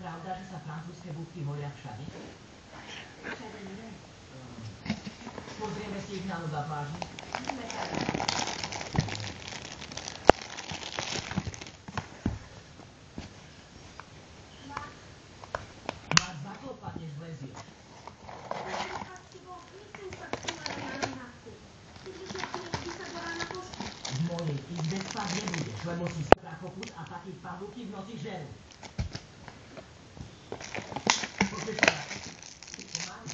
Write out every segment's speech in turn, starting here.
pravda, že sa francúzske budky horia všade? Všade nie. Pozrieme si ich na noc na pláži. Sme tady. Máš zaklopať, než vlezieš. V mojej izbe spať nebudeš, lebo si strachopus a takých pavúky v noci žerú. Počuješ sa? To máš?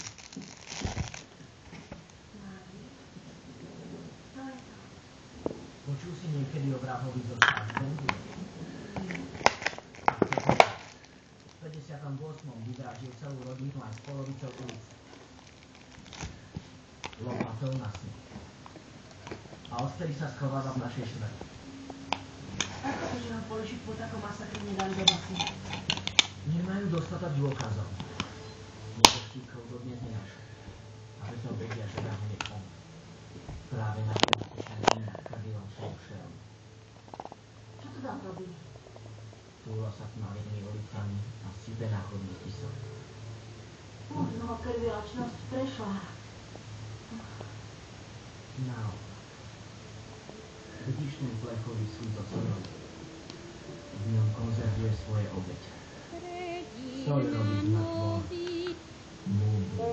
Počul si niekedy o vrahovi zo Strasburgu? V 58. vyvraždil celú rodinu aj s polovicou ulic. Lopatou na smrť. A odtedy sa schováva v našej štvrti. Ako to, že ho polišiť po takom masakre nedali do basy? Nemajú dostatok dôkazov. Nebožtíkov dodnes nenašli. A preto vedia, že vrah je on. Práve na tým kadilom svojou šerou. Čo to tam robí? Túla sa tmavými ulicami a sype na chodníky som. Možno ho krvilačnosť prešla. Naopak. Vidíš ten plechový súd so solou? V ňom konzervuje svoje obete. Soľ robí z mŕtvol múdru.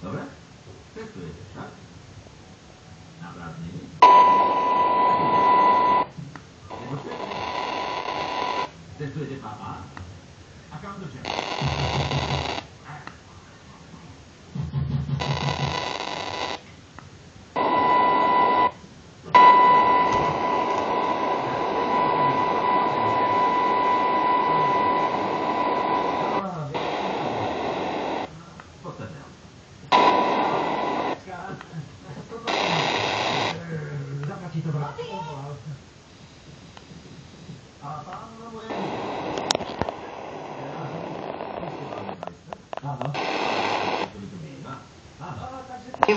Dobre? Testujete, tak? Navratný. Nemôžete? Testujete pápa? A kam to čem? Zaplatí to vrát. A pán moje... Áno.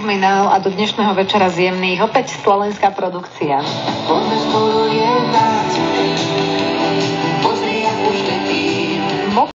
Minál a do dnešného večera zjemných opäť slovenská produkcia. Poďme spolu jedna.